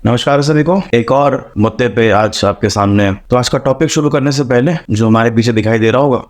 नमस्कार सभी को एक और मुद्दे पे आज आपके सामने। तो आज का टॉपिक शुरू करने से पहले जो हमारे पीछे दिखाई दे रहा होगा,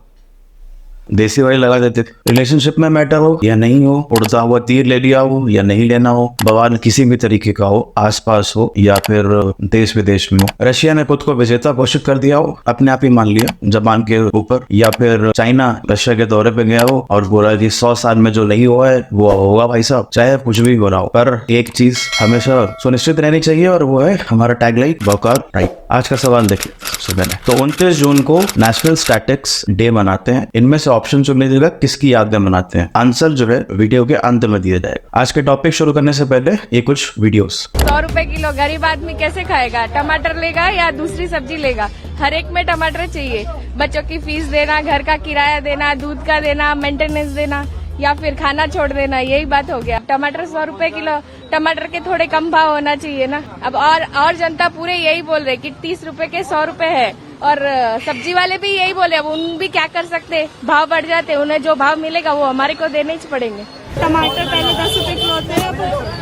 देसी वाली लगा देते थे। रिलेशनशिप में मैटर हो या नहीं हो, उड़ता हुआ तीर ले लिया हो या नहीं लेना हो, बवाल किसी भी तरीके का हो, आसपास हो या फिर देश विदेश में हो, रशिया ने खुद को विजेता घोषित कर दिया हो, अपने आप ही मान लिया जबान के ऊपर, या फिर चाइना रशिया के दौरे पे गया हो और बोला कि 100 साल में जो नहीं हुआ है वो होगा भाई साहब, चाहे कुछ भी हो रहा हो। पर एक चीज हमेशा सुनिश्चित रहनी चाहिए और वो है हमारा टैगलाइन वर्क आउट राइट। आज का सवाल देखिए सुबह में। तो 29 जून को नेशनल स्टैटिक्स डे मनाते हैं। इनमें से ऑप्शन चुनने देगा किसकी याद में मनाते हैं। आंसर जो है वीडियो के अंत में दिया जाएगा। आज के टॉपिक शुरू करने से पहले ये कुछ वीडियोस। 100 रुपए किलो गरीब आदमी कैसे खाएगा? टमाटर लेगा या दूसरी सब्जी लेगा? हर एक में टमाटर चाहिए। बच्चों की फीस देना, घर का किराया देना, दूध का देना, मेंटेनेंस देना या फिर खाना छोड़ देना, यही बात हो गया। टमाटर 100 रुपए किलो, टमाटर के थोड़े कम भाव होना चाहिए ना। अब और जनता पूरे यही बोल रहे कि 30 रुपए के 100 रुपए है और सब्जी वाले भी यही बोले। अब उन भी क्या कर सकते, भाव बढ़ जाते, उन्हें जो भाव मिलेगा वो हमारे को देने ही पड़ेंगे। टमाटर पहले 10 रुपए किलो थे, अब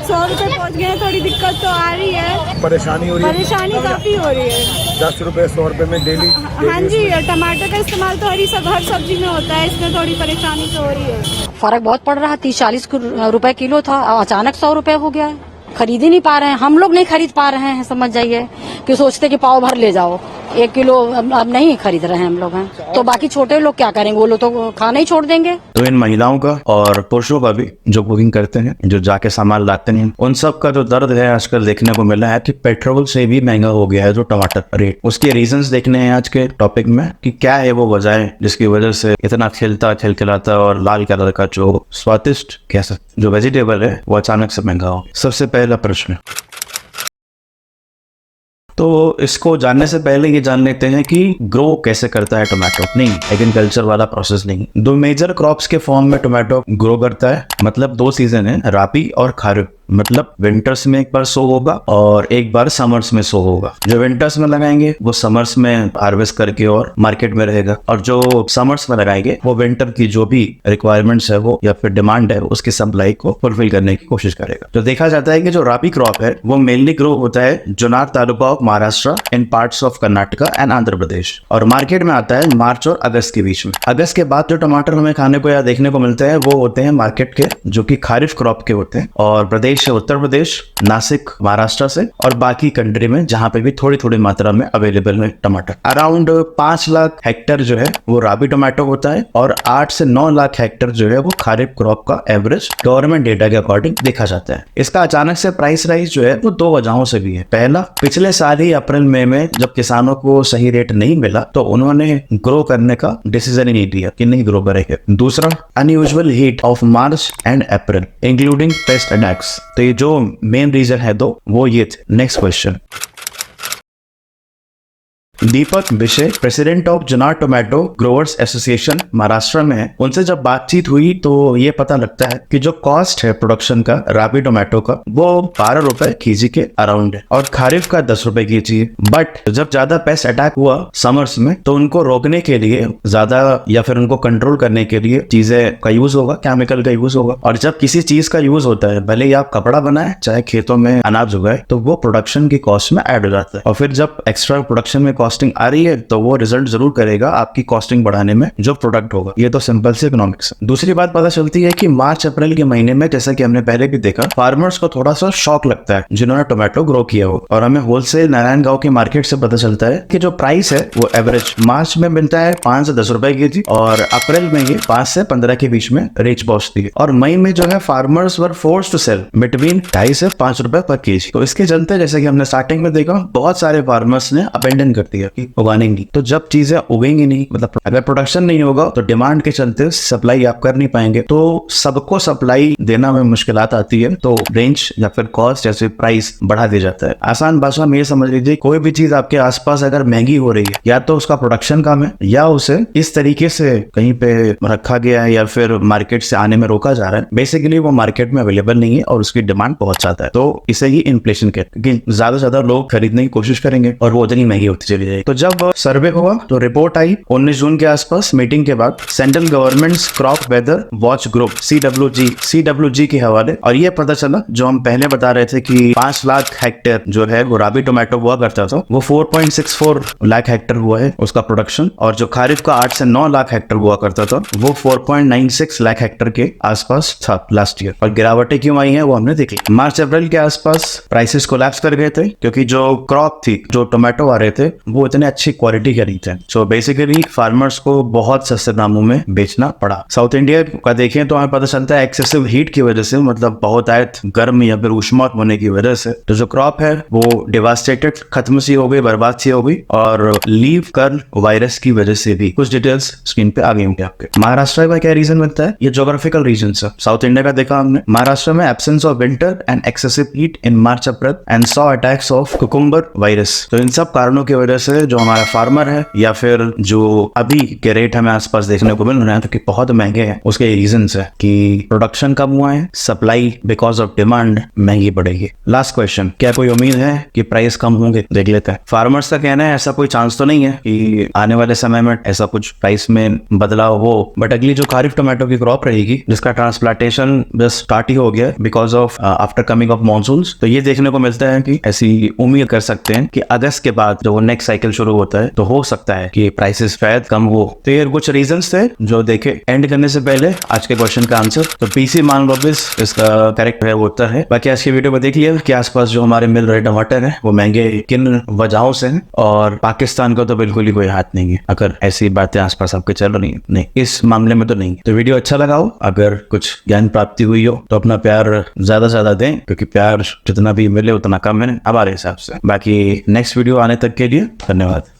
100 रुपए पहुँच गए। थोड़ी दिक्कत तो आ रही है, परेशानी हो रही है, परेशानी काफी हो रही है। 10 रुपए 100 रुपए में डेली। हाँ जी, टमाटर का इस्तेमाल तो हर सब्जी में होता है, इसमें थोड़ी परेशानी तो हो रही है। फर्क बहुत पड़ रहा है। 30-40 रुपए किलो था, अचानक 100 रुपए हो गया है। खरीद ही नहीं पा रहे हैं, हम लोग नहीं खरीद पा रहे हैं। समझ जाइए कि सोचते कि पाव भर ले जाओ, 1 किलो अब नहीं खरीद रहे हैं हम लोग हैं। तो बाकी छोटे लोग क्या करेंगे? वो लोग तो खाना ही छोड़ देंगे। तो इन महिलाओं का और पुरुषों का भी जो कुकिंग करते हैं, जो जाके सामान लाते हैं, उन सब का जो दर्द है आजकल देखने को मिला है कि पेट्रोल से भी महंगा हो गया है जो टमाटर रेट। उसके रीजंस देखने हैं आज के टॉपिक में कि क्या है वो वजह जिसकी वजह से इतना खिलखिलाता और लाल कलर का जो स्वादिष्ट जो वेजिटेबल है वो अचानक से महंगा हो। सबसे पहला प्रश्न, तो इसको जानने से पहले ये जान लेते हैं कि ग्रो कैसे करता है टोमेटो। नहीं, एग्रीकल्चर वाला प्रोसेस नहीं। 2 मेजर क्रॉप्स के फॉर्म में टोमेटो ग्रो करता है। मतलब 2 सीजन है, राबी और खरीफ। मतलब विंटर्स में एक बार सो होगा और एक बार समर्स में सो होगा। जो विंटर्स में लगाएंगे वो समर्स में हार्वेस्ट करके और मार्केट में रहेगा, और जो समर्स में लगाएंगे वो विंटर की जो भी रिक्वायरमेंट्स है वो या फिर डिमांड है उसकी सप्लाई को फुलफिल करने की कोशिश करेगा। तो देखा जाता है कि जो राबी क्रॉप है वो मेनली ग्रो होता है Junnar taluka of Maharashtra in parts of Karnataka and Andhra Pradesh, और मार्केट में आता है मार्च और अगस्त के बीच में। अगस्त के बाद जो टमाटर हमें खाने को या देखने को मिलते हैं वो होते हैं मार्केट के, जो कि खरीफ क्रॉप के होते हैं, और प्रदेश से उत्तर प्रदेश, नासिक महाराष्ट्र से, और बाकी कंट्री में जहां पे भी थोड़ी थोड़ी मात्रा में अवेलेबल है टमाटर। अराउंड 5 लाख हेक्टेयर जो है वो राबी टोमेटो होता है, और 8 से 9 लाख हेक्टेयर जो है वो खरीफ क्रॉप का एवरेज गवर्नमेंट डेटा के अकॉर्डिंग देखा जाता है। इसका अचानक से प्राइस राइज जो है वो 2 वजहों से भी है। पहला, पिछले साल ही अप्रैल मई में जब किसानों को सही रेट नहीं मिला तो उन्होंने ग्रो करने का डिसीजन ही नहीं लिया कि नहीं ग्रो करेंगे। दूसरा, unusual heat of March and April including paste attacks. तो ये जो मेन रीजन है दो वो ये थे। नेक्स्ट क्वेश्चन, दीपक विषय प्रेसिडेंट ऑफ जुनार टोमेटो ग्रोवर्स एसोसिएशन महाराष्ट्र में है। उनसे जब बातचीत हुई तो ये पता लगता है कि जो कॉस्ट है प्रोडक्शन का राबी टोमेटो का वो 12 रुपए केजी के अराउंड है, और खरीफ का 10 रुपए केजी है। बट जब ज्यादा पेस्ट अटैक हुआ समर्स में तो उनको रोकने के लिए ज्यादा या फिर उनको कंट्रोल करने के लिए चीजें का यूज होगा, केमिकल का यूज होगा। और जब किसी चीज का यूज होता है, भले ही आप कपड़ा बनाए चाहे खेतों में अनाज उगाए, तो वो प्रोडक्शन की कॉस्ट में ऐड हो जाता है। और फिर जब एक्स्ट्रा प्रोडक्शन में कॉस्टिंग आ रही है तो वो रिजल्ट जरूर करेगा आपकी कॉस्टिंग बढ़ाने में जो प्रोडक्ट होगा। ये तो सिंपल से इकोनॉमिक्स है। दूसरी बात पता चलती है कि मार्च अप्रैल के महीने में, जैसा कि हमने पहले भी देखा, फार्मर्स को थोड़ा सा शॉक लगता है जिन्होंने टोमेटो ग्रो किया हो। और हमें होलसेल नारायणगांव की मार्केट से पता चलता है कि जो प्राइस है वो एवरेज मार्च में मिलता है 5 से 10 रुपए केजी, और अप्रैल में ये 5 से 15 के बीच में रेंज पहुंचती है। और मई में जो है farmers were forced to sell between 2.5 से 5 रुपए पर केजी। तो इसके चलते, जैसे कि हमने स्टार्टिंग में देखा, बहुत सारे फार्मर्स ने अबेंडन कर दिया कि उगाने नहीं। तो जब चीजें उगेंगी नहीं, मतलब अगर प्रोडक्शन नहीं होगा तो डिमांड के चलते सप्लाई आप कर नहीं पाएंगे, तो सबको सप्लाई देना में मुश्किलात आती है, तो रेंज या फिर कॉस्ट या फिर प्राइस बढ़ा दिया जाता है। आसान भाषा में ये समझ लीजिए, कोई भी चीज आपके आसपास अगर महंगी हो रही है, या तो उसका प्रोडक्शन कम है या उसे इस तरीके से कहीं पे रखा गया है या फिर मार्केट से आने में रोका जा रहा है, बेसिकली वो मार्केट में अवेलेबल नहीं है और उसकी डिमांड बहुत ज्यादा है। तो इसे ही इन्फ्लेशन कहते हैं कि ज्यादा से ज्यादा लोग खरीदने की कोशिश करेंगे और वो उतनी महंगी होती चली जाएगी। तो जब सर्वे हुआ तो रिपोर्ट आई 19 जून के आसपास मीटिंग के बाद central government crop weather watch group CWG के हवाले, और ये पता चला जो हम पहले बता रहे थे कि 5 लाख हेक्टेयर जो है वो राबी टोमेटो हुआ करता था, वो 4.64 लाख हेक्टेयर हुआ है उसका प्रोडक्शन, और जो खरीफ का 8 से 9 लाख हेक्टेयर हुआ करता था वो 4.96 लाख हेक्टेयर के आसपास था लास्ट ईयर। और गिरावटें क्यों आई हैं वो हमने देखी। मार्च अप्रैल के आसपास प्राइसेस कोलैप्स कर गए थे क्योंकि जो क्रॉप थी, जो टोमेटो आ रहे थे वो इतने अच्छी क्वालिटी के नहीं थे। सो बेसिकली फार्मर्स को बहुत सस्ते दामों में बेचना पड़ा। साउथ इंडिया का देखें तो हमें पता चलता है एक्सेसिव हीट की वजह से, मतलब बहुत आयत गर्म या फिर ऊष्मा होने की वजह से तो जो क्रॉप है वो डिवास्टेटेड, खत्म सी हो गई, बर्बाद सी हो गई, और लीव कर्ल वायरस की वजह से भी। कुछ डिटेल्स स्क्रीन पे आ गई होंगे आपके। महाराष्ट्र में क्या रीजन बनता है? ये ज्योग्राफिकल रीजन है। साउथ इंडिया का देखा हमने, महाराष्ट्र में absence of winter and excessive heat in March April and saw attacks of cucumber virus. तो इन सब कारणों की वजह से जो हमारा फार्मर है या फिर जो अभी के रेट हमें आसपास देखने को मिल रहे हैं तो कि बहुत महंगे हैं, उसके रीजन है कि प्रोडक्शन कम हुआ है, सप्लाई बिकॉज ऑफ डिमांड महंगी पड़ेगी। लास्ट क्वेश्चन, क्या कोई उम्मीद है कि प्राइस कम होंगे? देख लेते हैं। फार्मर्स का कहना है ऐसा कोई चांस तो नहीं है कि आने वाले समय में ऐसा कुछ प्राइस में बदलाव हो, बट अगली जो खरीफ टोमेटो की क्रॉप रहेगी जिसका ट्रांसप्लांटेशन बस स्टार्ट ही हो गया because of after coming of monsoons, तो ये देखने को मिलता है कि ऐसी उम्मीद कर सकते हैं कि अगस्त के बाद जो नेक्स्ट साइकिल शुरू होता है तो हो सकता है कि प्राइसेस शायद कम हो। तो ये कुछ रीजंस थे जो देखे। एंड करने से पहले आज के क्वेश्चन का आंसर तो PC मानवाबिस इसका करेक्ट है, वो उत्तर है। बाकी आज की वीडियो में देख लिया कि आसपास जो हमारे मिल रहे टमाटर है वो महंगे किन वजहों से हैं, और पाकिस्तान का तो बिल्कुल ही कोई हाथ नहीं है अगर ऐसी बातें आसपास आपके चल रही है। नहीं, इस मामले में तो नहीं। तो वीडियो अच्छा लगा हो, अगर कुछ ज्ञान प्राप्ति हुई हो तो अपना प्यार ज्यादा से ज्यादा दें, क्योंकि प्यार जितना भी मिले उतना कम है हमारे हिसाब से। बाकी नेक्स्ट वीडियो आने तक के लिए धन्यवाद।